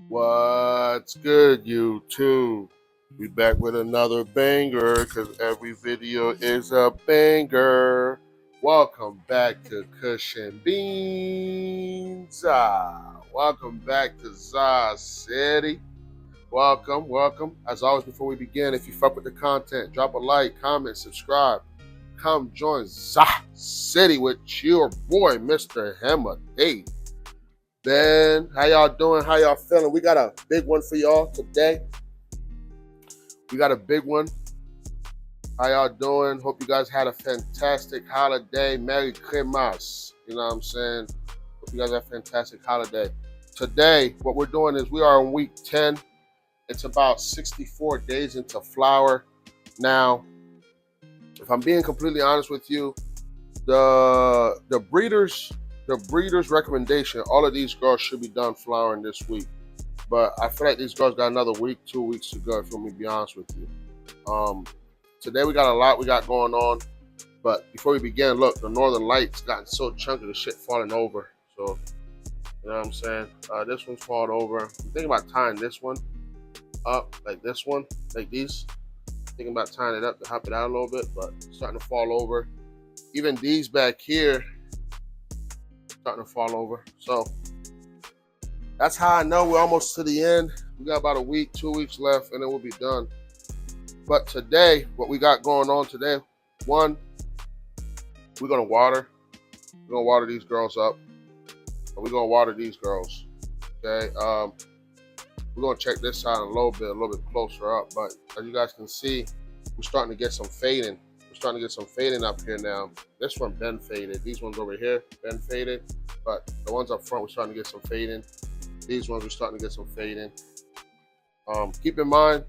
What's good, YouTube? We back with another banger, because every video is a banger. Welcome back to Kush and Beans. Welcome back to Za City. Welcome. As always, before we begin, if you fuck with the content, drop a like, comment, subscribe. Come join Za City with your boy, Mr. Hammer Dave. Ben, how y'all doing? How y'all feeling? We got a big one for y'all today. We got a big one. How y'all doing? Hope you guys had a fantastic holiday. Merry Christmas. You know what I'm saying? Hope you guys had a fantastic holiday. Today, what we're doing is we are in week 10. It's about 64 days into flower. Now, if I'm being completely honest with you, the breeder's recommendation, all of these girls should be done flowering this week. But I feel like these girls got another week, 2 weeks to go, if you want me to be honest with you. Today we got a lot we got going on. But before we begin, look, the Northern Lights gotten so chunky, the shit falling over. So, you know what I'm saying? This one's falling over. I'm thinking about tying this one up, like this one, like these. Thinking about tying it up to help it out a little bit, but it's starting to fall over. Even these back here, starting to fall over. So that's how I know we're almost to the end. We got about a week, 2 weeks left, and then we'll be done. But today, what we got going on today, one, we're gonna water. We're gonna water these girls up. And we're gonna water these girls. Okay. We're gonna check this side a little bit closer up. But as you guys can see, we're starting to get some fading. We're starting to get some fading up here now. This one been faded. These ones over here been faded. But the ones up front, we're starting to get some fading. These ones, we're starting to get some fading. Keep in mind,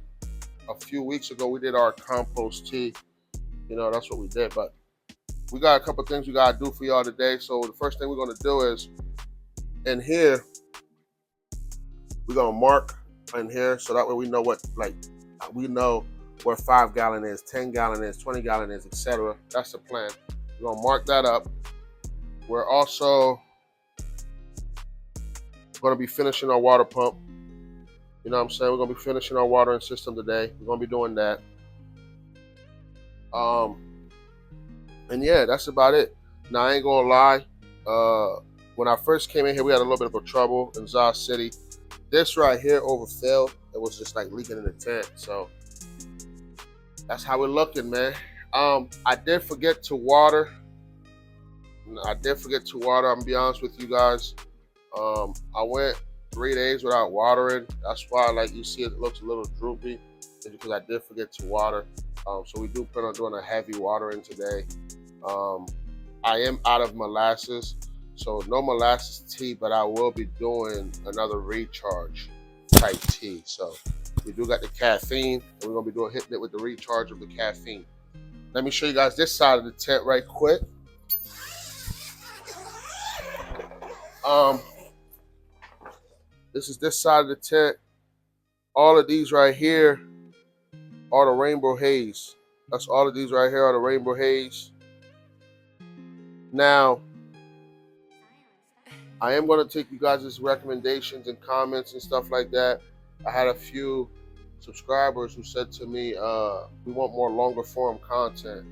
a few weeks ago, we did our compost tea. You know, that's what we did. But we got a couple things we got to do for y'all today. So the first thing we're going to do is, in here, we're going to mark in here. So that way we know we know where 5 gallon is, 10 gallon is, 20 gallon is, etc. That's the plan. We're going to mark that up. We're also going to be finishing our water pump. You know what I'm saying? We're going to be finishing our watering system today. We're going to be doing that. And yeah, that's about it. Now, I ain't going to lie. When I first came in here, we had a little bit of a trouble in Za City. This right here overfilled. It was just like leaking in the tent. So that's how we're looking, man. I did forget to water. I'm going to be honest with you guys. I went 3 days without watering. That's why, like, you see it looks a little droopy. It's because I did forget to water. So we do plan on doing a heavy watering today. I am out of molasses, so no molasses tea, but I will be doing another recharge type tea. So we do got the caffeine, and we're gonna be hitting it with the recharge of the caffeine. Let me show you guys this side of the tent right quick. This is this side of the tent. All of these right here are the rainbow haze. That's all of these right here are the rainbow haze. Now, I am going to take you guys' recommendations and comments and stuff like that. I had a few subscribers who said to me, we want more longer form content.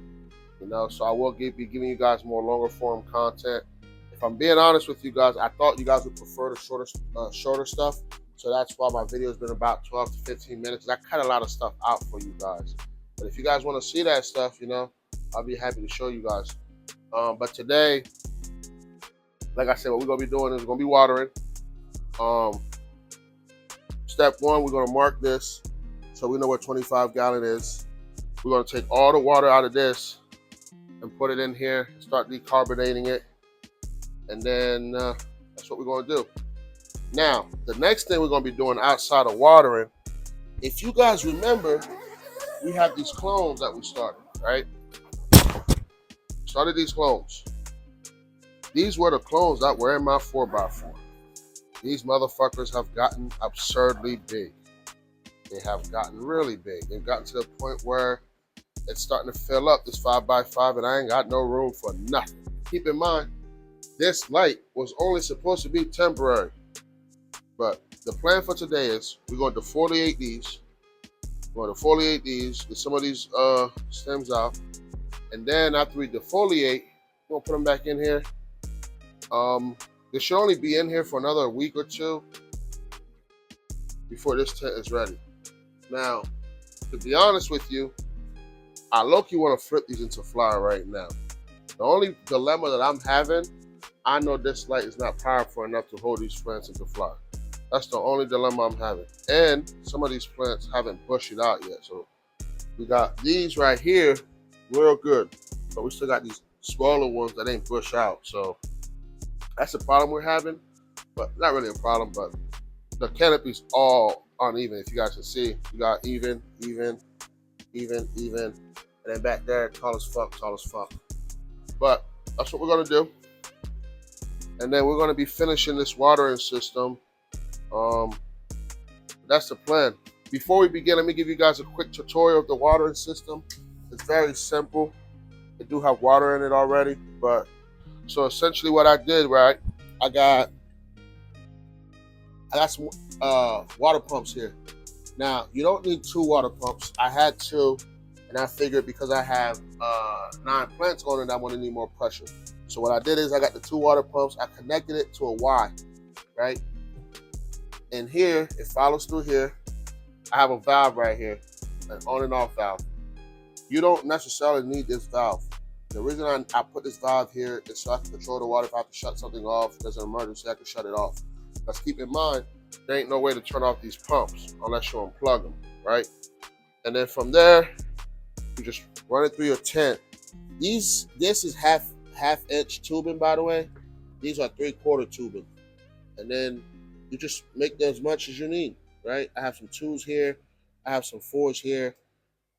You know, so I will be giving you guys more longer form content. If I'm being honest with you guys, I thought you guys would prefer the shorter stuff. So that's why my video has been about 12 to 15 minutes. I cut a lot of stuff out for you guys. But if you guys want to see that stuff, you know, I'll be happy to show you guys. But today, like I said, what we're going to be doing is we're going to be watering. Step one, we're going to mark this so we know what 25 gallon is. We're going to take all the water out of this and put it in here and start decarbonating it. And then that's what we're going to do. Now, the next thing we're going to be doing outside of watering, if you guys remember, we have these clones that we started, right? Started these clones. These were the clones that were in my 4x4. These motherfuckers have gotten absurdly big. They have gotten really big. They've gotten to the point where it's starting to fill up this 5x5 and I ain't got no room for nothing. Keep in mind, this light was only supposed to be temporary. But the plan for today is we're going to defoliate these. We're going to defoliate these, get some of these stems out. And then after we defoliate, we're going to put them back in here. They should only be in here for another week or two before this tent is ready. Now, to be honest with you, I low-key want to flip these into flower right now. The only dilemma that I'm having, I know this light is not powerful enough to hold these plants into flower. That's the only dilemma I'm having. And some of these plants haven't bushed out yet. So we got these right here, real good. But we still got these smaller ones that ain't bushed out. So that's the problem we're having. But not really a problem, but the canopy's all uneven. If you guys can see, you got even. And then back there, tall as fuck. But that's what we're gonna do. And then we're gonna be finishing this watering system. That's the plan. Before we begin, let me give you guys a quick tutorial of the watering system. It's very simple. They do have water in it already, but so essentially what I did, right? I got some water pumps here. Now, you don't need 2 water pumps. I had 2, and I figured because I have 9 plants on it, I'm gonna need more pressure. So what I did is I got the 2 water pumps, I connected it to a Y, right? And here, it follows through here. I have a valve right here, an on and off valve. You don't necessarily need this valve. The reason I put this valve here is so I can control the water. If I have to shut something off, there's an emergency, I can shut it off. Let's keep in mind, there ain't no way to turn off these pumps unless you unplug them, right? And then from there, you just run it through your tent. This is half-inch tubing, by the way. These are 3/4 tubing. And then you just make as much as you need, right? I have some 2s here. I have some 4s here.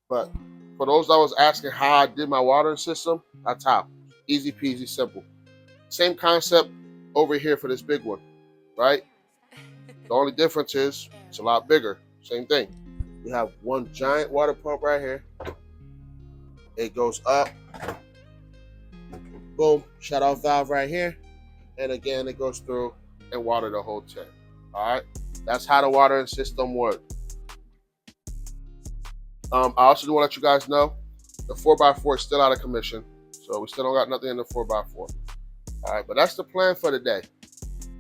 But for those that was asking how I did my watering system, that's how. Easy peasy, simple. Same concept over here for this big one, right? The only difference is it's a lot bigger. Same thing. We have one giant water pump right here. It goes up. Boom. Shut off valve right here. And again, it goes through and water the whole tent. All right. That's how the watering system works. I also do want to let you guys know the 4x4 is still out of commission. So we still don't got nothing in the 4x4. All right. But that's the plan for today.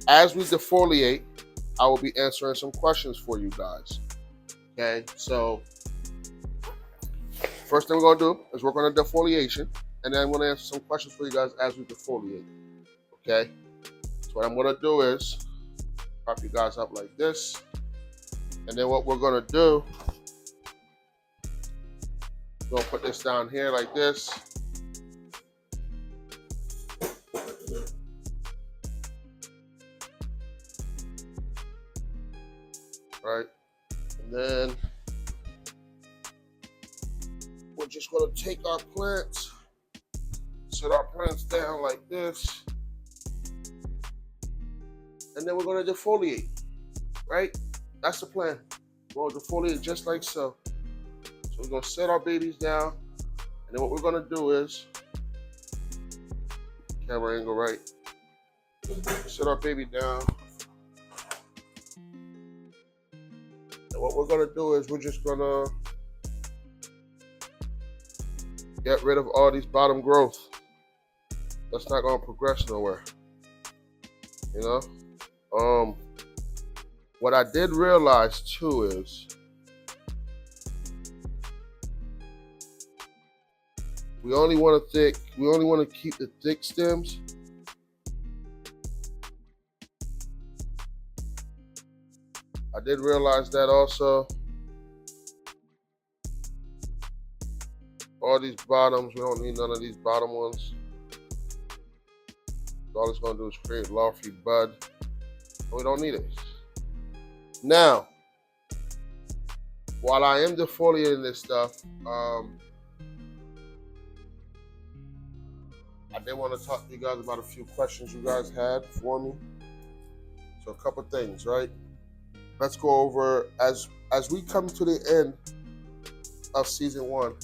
As we defoliate, I will be answering some questions for you guys. Okay. So first thing we're going to do is work on the defoliation. And then I'm going to answer some questions for you guys as we defoliate. Okay. So what I'm going to do is prop you guys up like this. And then what we're going to do, we're going to put this down here like this. Right. And then we're just going to take our plants, set our plants down like this. And then we're going to defoliate, right? That's the plan. We're going to defoliate just like so. So we're going to set our babies down. And then what we're going to do is, camera angle right, set our baby down. And what we're going to do is we're just going to get rid of all these bottom growth. That's not going to progress nowhere. You know? What I did realize too is we only want to keep the thick stems. I did realize that also. All these bottoms, we don't need none of these bottom ones. All it's going to do is create lofty bud. We don't need it. Now, while I am defoliating this stuff, I did want to talk to you guys about a few questions you guys had for me. So a couple things, right? Let's go over, as we come to the end of season 1,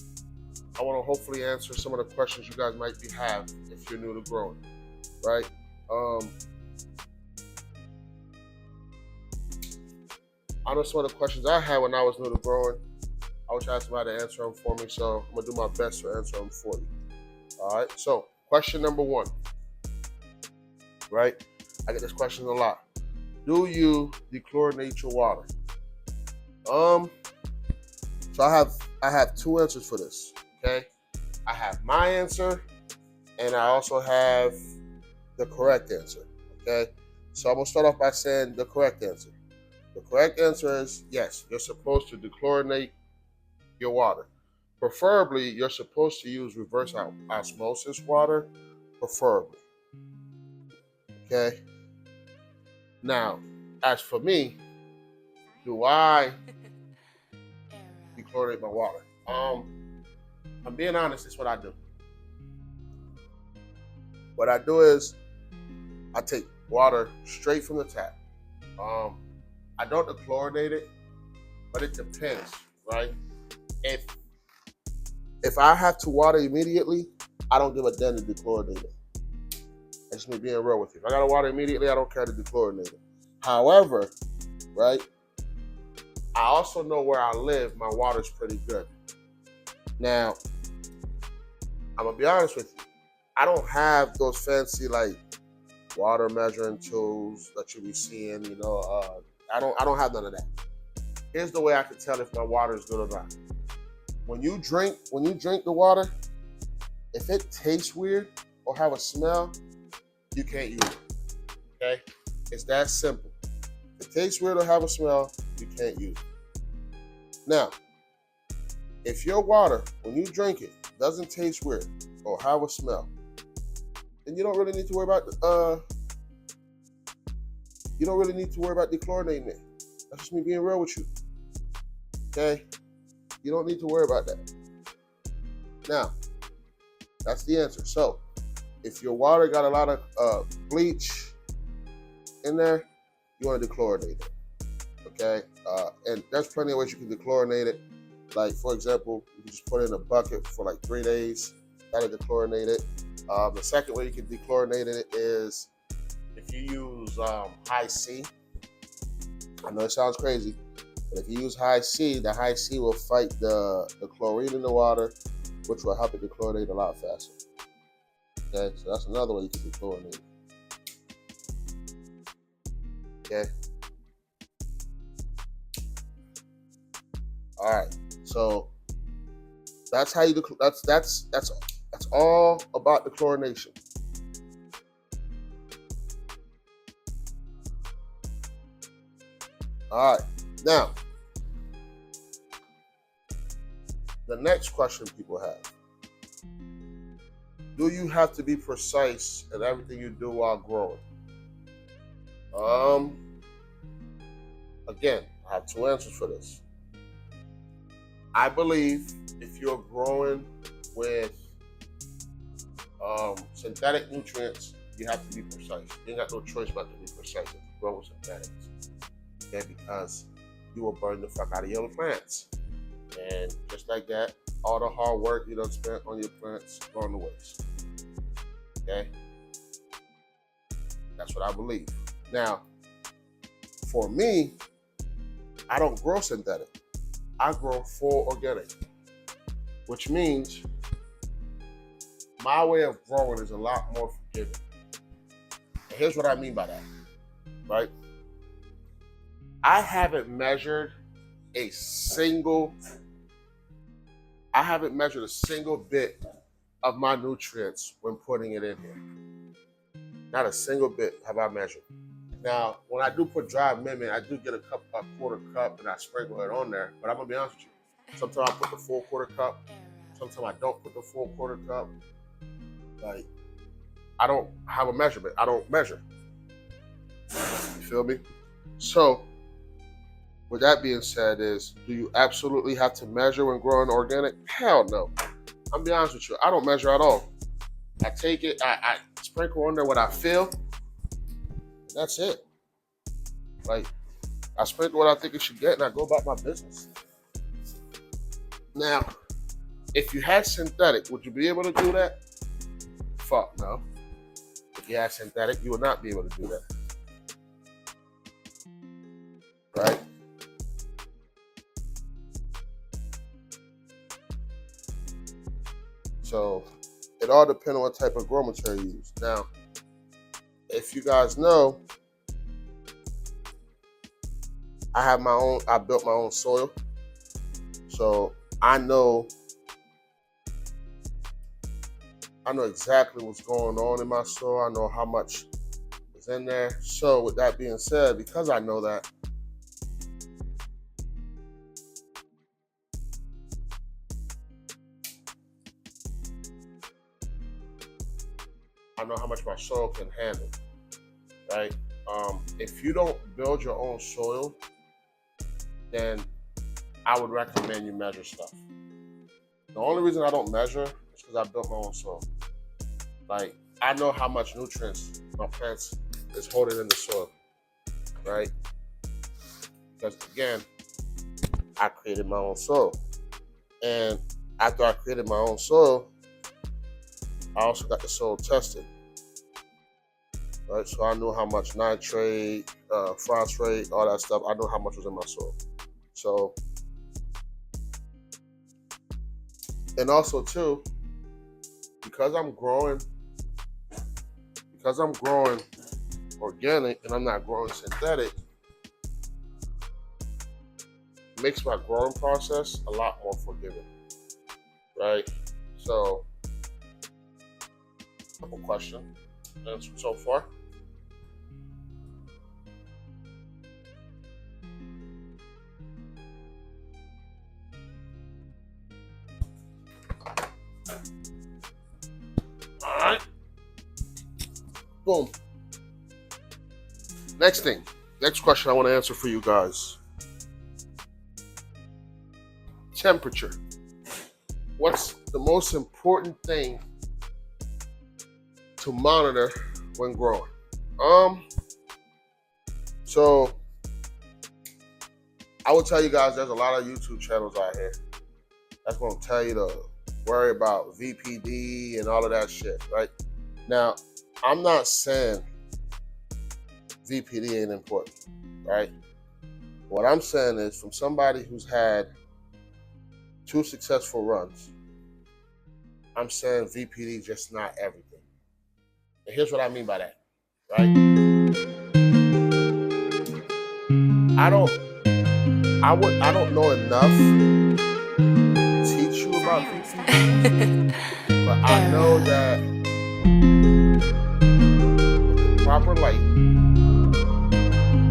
I want to hopefully answer some of the questions you guys might have if you're new to growing, right? I know some of the questions I had when I was new to growing. I wish I had somebody to answer them for me, so I'm gonna do my best to answer them for you. All right. So, question number 1. Right? I get this question a lot. Do you dechlorinate your water? So I have 2 answers for this. Okay. I have my answer, and I also have the correct answer. Okay. So I'm gonna start off by saying the correct answer. The correct answer is yes. You're supposed to dechlorinate your water. Preferably, you're supposed to use reverse osmosis water, preferably. Okay. Now, as for me, do I dechlorinate my water? I'm being honest. It's what I do. What I do is I take water straight from the tap. I don't dechlorinate it, but it depends, right? If I have to water immediately, I don't give a damn to dechlorinate it. That's me being real with you. If I gotta water immediately, I don't care to dechlorinate it. However, right, I also know where I live, my water's pretty good. Now, I'm gonna be honest with you. I don't have those fancy like water measuring tools that you be seeing, I don't have none of that. Here's the way I can tell if my water is good or not. When you drink the water, if it tastes weird or have a smell, you can't use it. Okay? It's that simple. If it tastes weird or have a smell, you can't use it. Now, if your water, when you drink it, doesn't taste weird or have a smell, then you don't really need to worry about dechlorinating it. That's just me being real with you. Okay? You don't need to worry about that. Now, that's the answer. So, if your water got a lot of bleach in there, you want to dechlorinate it. Okay? And there's plenty of ways you can dechlorinate it. Like, for example, you can just put it in a bucket for like 3 days. That'll dechlorinate it. The second way you can dechlorinate it is if you use high C. I know it sounds crazy, but if you use high C, the high C will fight the chlorine in the water, which will help it dechlorinate a lot faster. Okay, so that's another way you can dechlorinate it. Okay. All right. So that's how you that's all about the chlorination. All right. Now, the next question people have: do you have to be precise in everything you do while growing? Again, I have 2 answers for this. I believe if you're growing with synthetic nutrients, you have to be precise. You ain't got no choice but to be precise if you grow with synthetics. Okay, because you will burn the fuck out of your plants. And just like that, all the hard work you done spent on your plants going to waste. Okay? That's what I believe. Now, for me, I don't grow synthetic. I grow full organic, which means my way of growing is a lot more forgiving. And here's what I mean by that, right? I haven't measured a single bit of my nutrients when putting it in here. Not a single bit have I measured. Now, when I do put dry mint, I do get a quarter cup, and I sprinkle it on there. But I'm gonna be honest with you. Sometimes I put the full quarter cup. Sometimes I don't put the full quarter cup. Like, I don't have a measurement. I don't measure. You feel me? So, with that being said, do you absolutely have to measure when growing organic? Hell no. I'm be honest with you. I don't measure at all. I take it. I sprinkle on there what I feel. That's it. Like, I sprinkle what I think it should get, and I go about my business. Now, if you had synthetic, would you be able to do that? Fuck no. If you had synthetic, you would not be able to do that. Right? So it all depends on what type of grow material you use. Now, if you guys know, I built my own soil. So I know exactly what's going on in my soil. I know how much is in there. So with that being said, because I know that, I know how much my soil can handle, right? If you don't build your own soil, then I would recommend you measure stuff. The only reason I don't measure is because I built my own soil. Like, I know how much nutrients my plants is holding in the soil, right? Because again, I created my own soil. And after I created my own soil, I also got the soil tested, right? So I knew how much nitrate, phosphate, all that stuff. I know how much was in my soil. So, and also too, because I'm growing organic and I'm not growing synthetic, it makes my growing process a lot more forgiving, right? So, couple question answered so far. All right. Boom. Next question I want to answer for you guys. Temperature. What's the most important thing to monitor when growing? So I will tell you guys there's a lot of YouTube channels out here that's going to tell you to worry about VPD and all of that shit, right? Now, I'm not saying VPD ain't important, right? What I'm saying is, from somebody who's had 2 successful runs, I'm saying VPD just not everything. And here's what I mean by that, right? I don't know enough to teach you about VPD, but I know that with the proper light,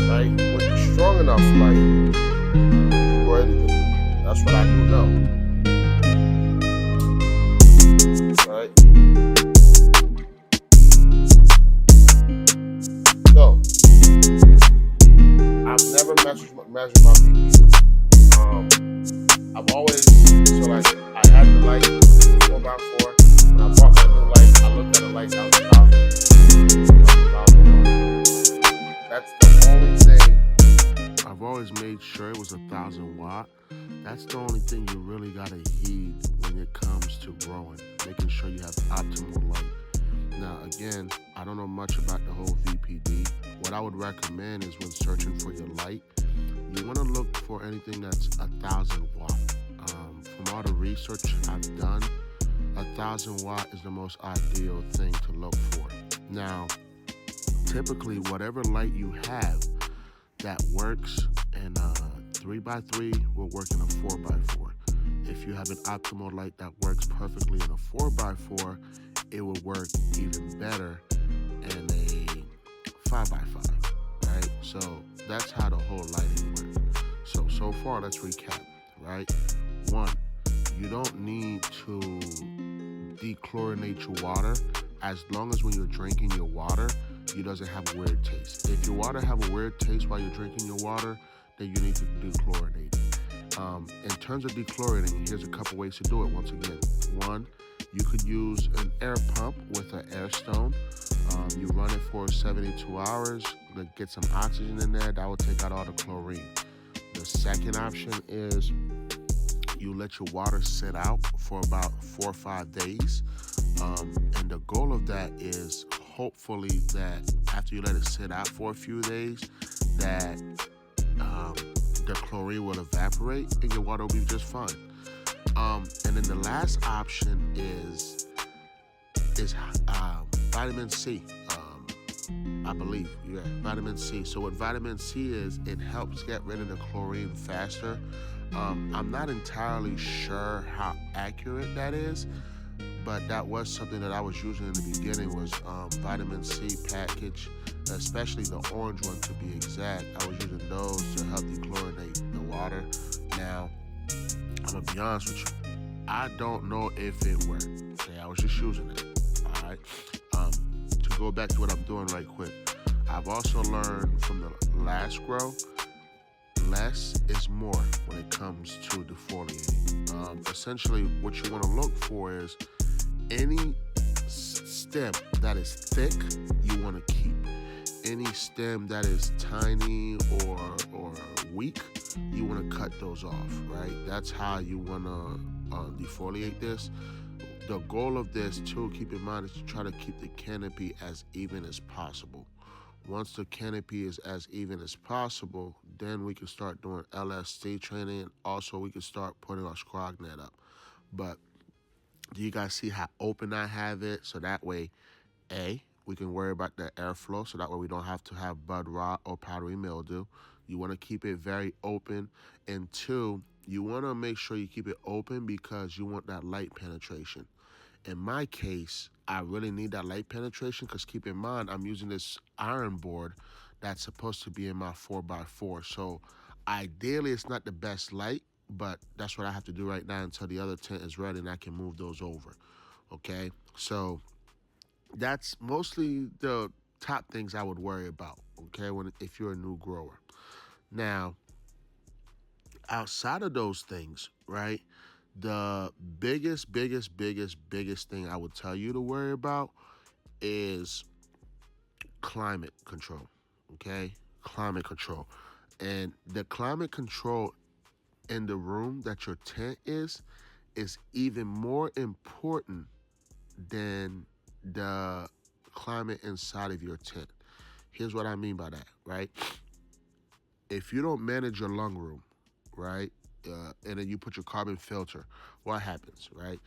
right, with the strong enough light, you can grow anything. That's what I do know, right? So, I've never measured my VPD. I've always, so like, I had the light, 4x4. When I bought my new light, I looked at the light, that was 1,000. That's the only thing. I've always made sure it was 1,000 watt. That's the only thing you really gotta heed when it comes to growing, making sure you have optimal light. Now, again, I don't know much about the whole VPD. What I would recommend is, when searching for your light, you want to look for anything that's 1,000 watt. From all the research I've done, 1,000 watt is the most ideal thing to look for. Now, typically, whatever light you have that works in a 3x3 will work in a 4x4. If you have an optimal light that works perfectly in a 4x4, it will work even better in a 5x5, right? So that's how the whole lighting works. So far, let's recap, right? 1, you don't need to dechlorinate your water, as long as when you're drinking your water, it doesn't have a weird taste. If your water have a weird taste while you're drinking your water, then you need to dechlorinate it. In terms of dechlorinating, here's a couple ways to do it. Once again, 1, you could use an air pump with an air stone. You run it for 72 hours, get some oxygen in there. That will take out all the chlorine. The second option is you let your water sit out for about 4 or 5 days. And the goal of that is hopefully that after you let it sit out for a few days, that the chlorine will evaporate and your water will be just fine. And then the last option is is vitamin C. I believe, yeah, vitamin C. So what vitamin C is, it helps get rid of the chlorine faster. I'm not entirely sure how accurate that is, but that was something that I was using in the beginning was vitamin C package, especially the orange one to be exact. I was using those to help dechlorinate the water. Now, I'm gonna be honest with you, I don't know if it worked. Okay, I was just using it. All right. To go back to what I'm doing right quick, I've also learned from the last grow, less is more when it comes to defoliating. Essentially, what you want to look for is any stem that is thick, you want to keep. Any stem that is tiny or weak, you want to cut those off, right? That's how you want to defoliate this. The goal of this, too, keep in mind, is to try to keep the canopy as even as possible. Once the canopy is as even as possible, then we can start doing LSD training, and also we can start putting our scrog net up. But do you guys see how open I have it? So that way, we can worry about the airflow, so that way we don't have to have bud rot or powdery mildew. You want to keep it very open. And two, you want to make sure you keep it open because you want that light penetration. In my case, I really need that light penetration because keep in mind, I'm using this iron board that's supposed to be in my 4x4. So ideally, it's not the best light, but that's what I have to do right now until the other tent is ready and I can move those over. Okay, so that's mostly the top things I would worry about, okay, if you're a new grower. Now, outside of those things, right, the biggest thing I would tell you to worry about is climate control, okay? Climate control. And the climate control in the room that your tent is even more important than the climate inside of your tent. Here's what I mean by that, right? If you don't manage your lung room, right, and then you put your carbon filter, what happens, right?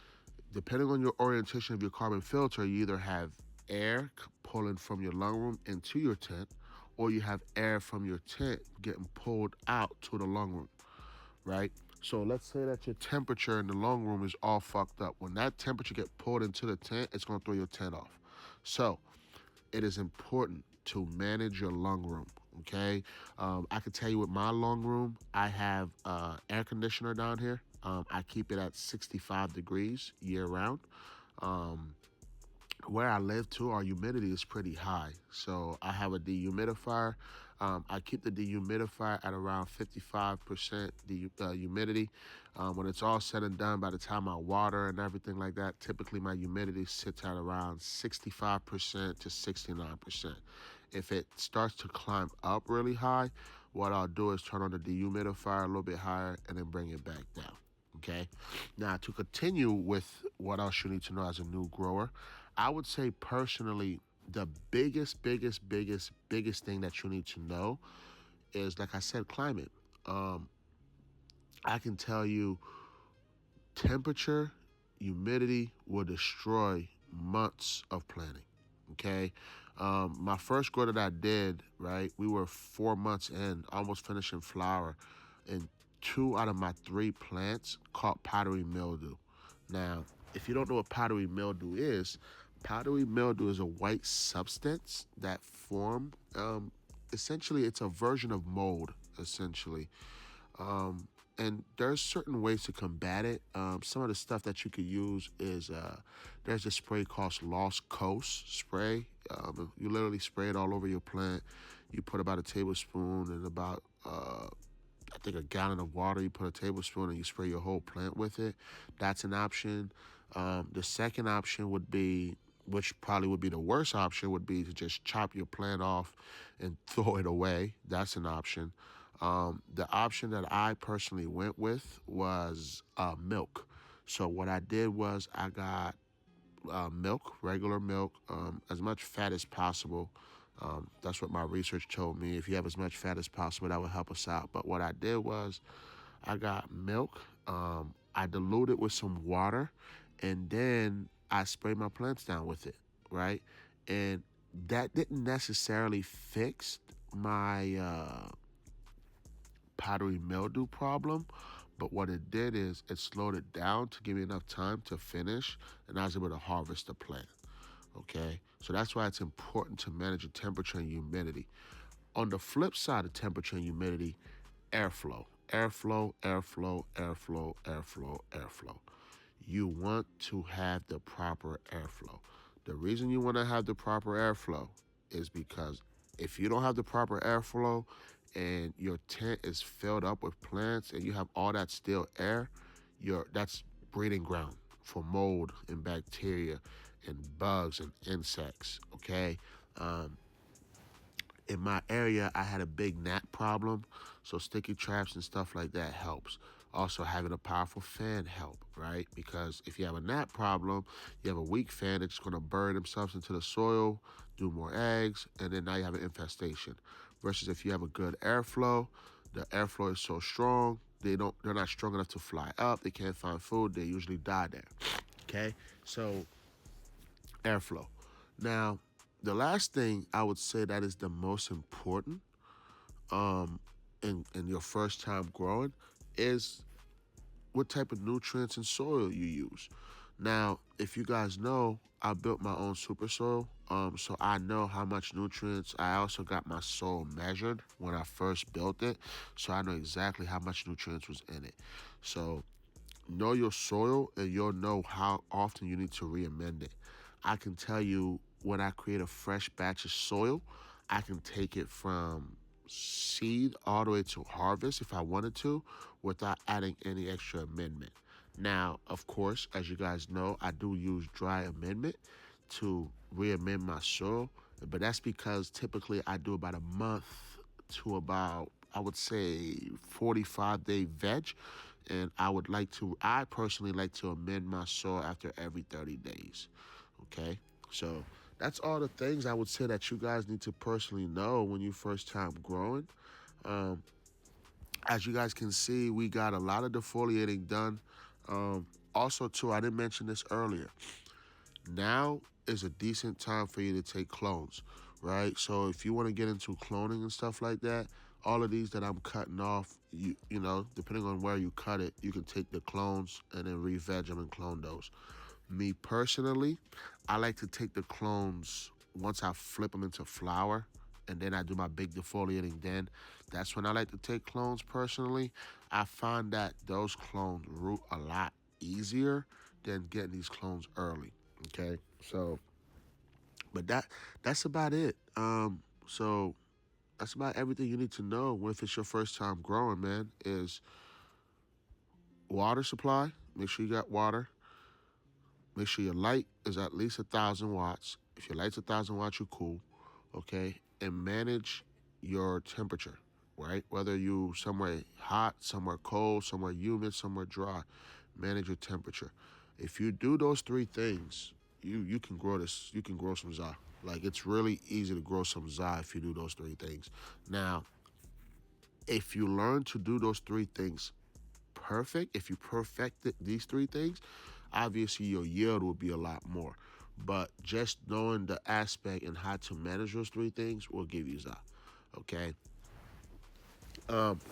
Depending on your orientation of your carbon filter, you either have air pulling from your lung room into your tent, or you have air from your tent getting pulled out to the lung room, right? So let's say that your temperature in the lung room is all fucked up. When that temperature gets pulled into the tent, it's going to throw your tent off. So it is important to manage your lung room, okay? I can tell you with my lung room, I have air conditioner down here. I keep it at 65 degrees year round. Where I live too, our humidity is pretty high. So I have a dehumidifier. I keep the dehumidifier at around 55% humidity. When it's all said and done, by the time I water and everything like that, typically my humidity sits at around 65% to 69%. If it starts to climb up really high, what I'll do is turn on the dehumidifier a little bit higher and then bring it back down. Okay. Now, to continue with what else you need to know as a new grower, I would say personally, the biggest thing that you need to know is, like I said, climate. I can tell you temperature, humidity will destroy months of planting. Okay. My first grow that I did, right, we were 4 months in, almost finishing flower, and 2 out of my 3 plants caught powdery mildew. Now, if you don't know what powdery mildew is a white substance that form, essentially it's a version of mold, essentially. And there's certain ways to combat it. Some of the stuff that you could use is there's a spray called Lost Coast spray. You literally spray it all over your plant. You put about a tablespoon and about I think a gallon of water. You put a tablespoon and you spray your whole plant with it. That's an option. The second option would be, which probably would be the worst option, would be to just chop your plant off and throw it away. That's an option. The option that I personally went with was milk. So what I did was I got milk, regular milk, as much fat as possible. That's what my research told me. If you have as much fat as possible, that would help us out. But what I did was I got milk. I diluted with some water, and then I spray my plants down with it, right? And that didn't necessarily fix my powdery mildew problem, but what it did is it slowed it down to give me enough time to finish, and I was able to harvest the plant. Okay, so that's why it's important to manage your temperature and humidity. On the flip side of temperature and humidity, airflow, airflow, airflow, airflow, airflow, airflow. You want to have the proper airflow. The reason you want to have the proper airflow is because if you don't have the proper airflow and your tent is filled up with plants and you have all that still air, that's breeding ground for mold and bacteria and bugs and insects. Okay, in my area, I had a big gnat problem, so sticky traps and stuff like that helps. Also, having a powerful fan help, right? Because if you have a gnat problem, you have a weak fan that's going to bury themselves into the soil, do more eggs, and then now you have an infestation. Versus if you have a good airflow, the airflow is so strong, they're not strong enough to fly up, they can't find food, they usually die there. Okay? So airflow. Now, the last thing I would say that is the most important in your first time growing is what type of nutrients and soil you use. Now, if you guys know, I built my own super soil, so I know how much nutrients. I also got my soil measured when I first built it, so I know exactly how much nutrients was in it. So know your soil and you'll know how often you need to re-amend it. I can tell you when I create a fresh batch of soil, I can take it from seed all the way to harvest if I wanted to without adding any extra amendment. Now, of course, as you guys know, I do use dry amendment to re-amend my soil, but that's because typically I do about a month to about, I would say, 45-day veg. And I personally like to amend my soil after every 30 days. Okay? So that's all the things I would say that you guys need to personally know when you first time growing. Um, as you guys can see, we got a lot of defoliating done. Also, too, I didn't mention this earlier. Now is a decent time for you to take clones, right? So if you want to get into cloning and stuff like that, all of these that I'm cutting off, you know, depending on where you cut it, you can take the clones and then re-veg them and clone those. Me personally, I like to take the clones once I flip them into flower and then I do my big defoliating then. That's when I like to take clones personally. I find that those clones root a lot easier than getting these clones early. Okay, so but that's about it. So that's about everything you need to know if it's your first time growing, man. Is water supply. Make sure you got water. Make sure your light is at least 1,000 watts. If your light's 1,000 watts, you're cool. Okay, and manage your temperature. Right, whether you somewhere hot, somewhere cold, somewhere humid, somewhere dry, manage your temperature. If you do those three things, you can grow this. You can grow some za. Like it's really easy to grow some za if you do those three things. Now, if you learn to do those three things perfect, if you perfect these three things, obviously your yield will be a lot more. But just knowing the aspect and how to manage those three things will give you za. Okay.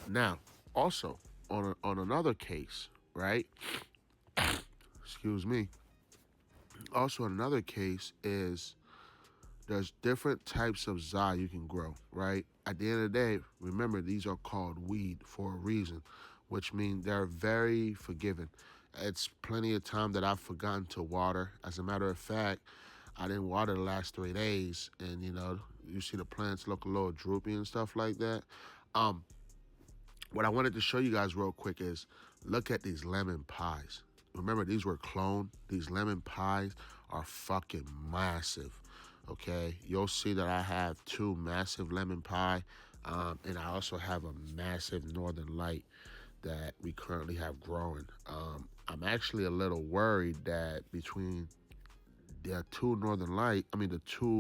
Now, also on another case, right? Excuse me. Also, another case is there's different types of za you can grow, right? At the end of the day, remember these are called weed for a reason, which means they're very forgiving. It's plenty of time that I've forgotten to water. As a matter of fact, I didn't water the last 3 days, and you see the plants look a little droopy and stuff like that. Um, what I wanted to show you guys real quick is look at these lemon pies. Remember, these were cloned. These lemon pies are fucking massive. Okay, you'll see that I have two massive lemon pie, and I also have a massive northern light that we currently have growing. I'm actually a little worried that between the two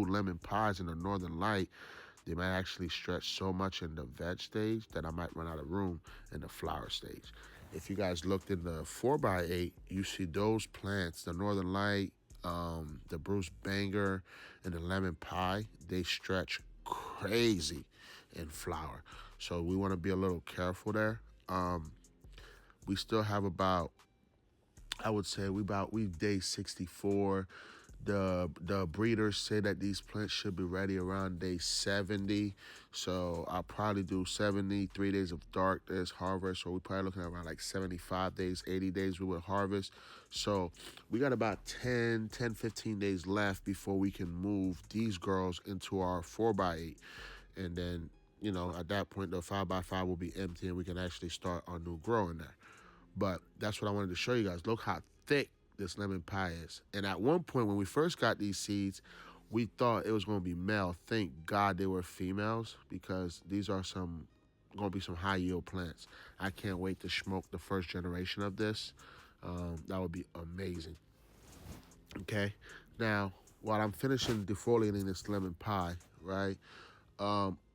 lemon pies and the northern light, they might actually stretch so much in the veg stage that I might run out of room in the flower stage. If you guys looked in the 4x8, you see those plants, the northern light, The Bruce Banger and the Lemon Pie, they stretch crazy in flower. So we want to be a little careful there. We still have about, I would say we day 64. The breeders say that these plants should be ready around day 70. So I'll probably do 73 days of darkness harvest. So we're probably looking at around like 75 days, 80 days we will harvest. So we got about 15 days left before we can move these girls into our 4x8. And then, at that point, the 5x5 will be empty and we can actually start our new grow in there. But that's what I wanted to show you guys. Look how thick this lemon pie is. And at one point, when we first got these seeds, we thought it was going to be male. Thank God they were females, because these are going to be some high yield plants. I can't wait to smoke the first generation of this. That would be amazing. Okay. Now, while I'm finishing defoliating this lemon pie, right?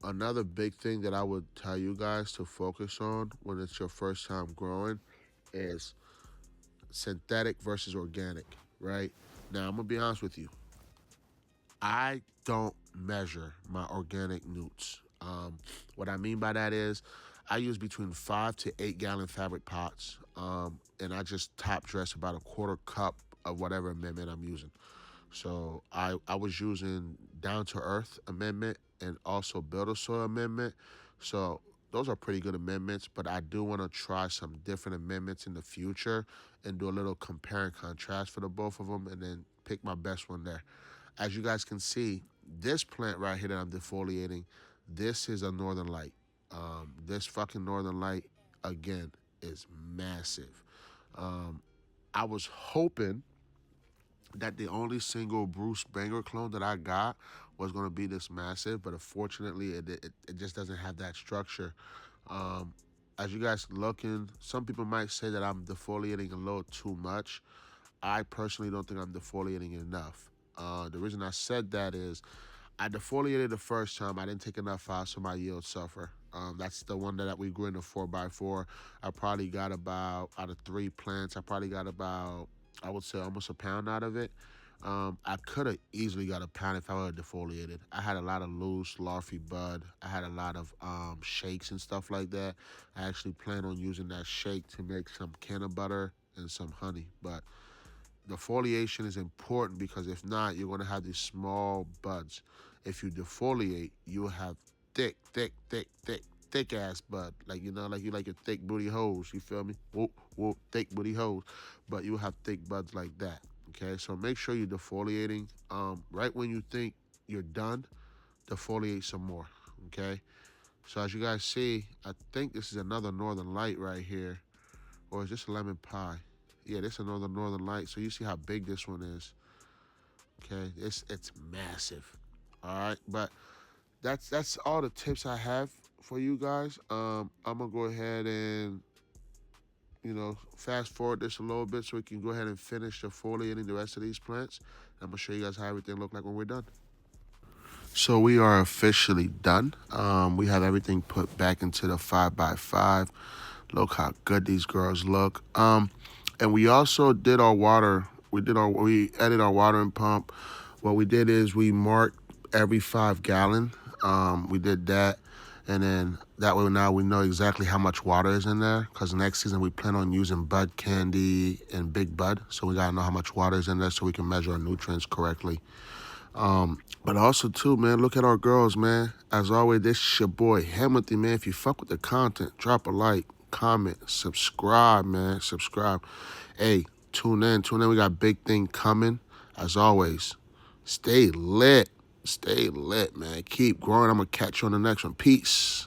Another big thing that I would tell you guys to focus on when it's your first time growing is synthetic versus organic, right? Now, I'm going to be honest with you. I don't measure my organic newts. What I mean by that is I use between 5 to 8 gallon fabric pots, and I just top dress about a quarter cup of whatever amendment I'm using. So I was using Down to Earth amendment and also Builder Soil amendment. So those are pretty good amendments, but I do want to try some different amendments in the future and do a little compare and contrast for the both of them and then pick my best one there. As you guys can see, this plant right here that I'm defoliating, this is a Northern Light. This fucking Northern Light, again, is massive. I was hoping that the only single Bruce Banger clone that I got was going to be this massive, but unfortunately, it just doesn't have that structure. Um, as you guys looking, some people might say that I'm defoliating a little too much. I personally don't think I'm defoliating enough. The reason I said that is I defoliated the first time. I didn't take enough out, so my yield suffer. That's the one that we grew in the 4x4. I probably got about, out of 3 plants, I probably got about, I would say, almost a pound out of it. I could have easily got a pound if I would have defoliated. I had a lot of loose, larvae bud. I had a lot of shakes and stuff like that. I actually plan on using that shake to make some canna butter and some honey. But defoliation is important, because if not, you're going to have these small buds. If you defoliate, you'll have thick ass bud. Like, like you like your thick booty hoes. You feel me? Whoop, whoop, thick booty hoes. But you have thick buds like that. Okay, so make sure you're defoliating. Right when you think you're done, defoliate some more. Okay, so as you guys see, I think this is another Northern Light right here, or is this a lemon pie? Yeah, this is another Northern Light. So you see how big this one is. Okay, it's massive. All right, but that's all the tips I have for you guys. I'm gonna go ahead and fast forward this a little bit so we can go ahead and finish defoliating the rest of these plants. I'm gonna show you guys how everything look like when we're done. So we are officially done. We have everything put back into the 5x5. Look how good these girls look. And we also did our water. We added our watering pump. What we did is we marked every 5 gallon. We did that. And then that way now we know exactly how much water is in there, because next season we plan on using bud candy and big bud. So we got to know how much water is in there so we can measure our nutrients correctly. But also too, man, look at our girls, man. As always, this is your boy Hamilton, man. If you fuck with the content, drop a like, comment, subscribe, man. Subscribe. Hey, tune in. We got big thing coming. As always, stay lit. Stay lit, man. Keep growing. I'm going to catch you on the next one. Peace.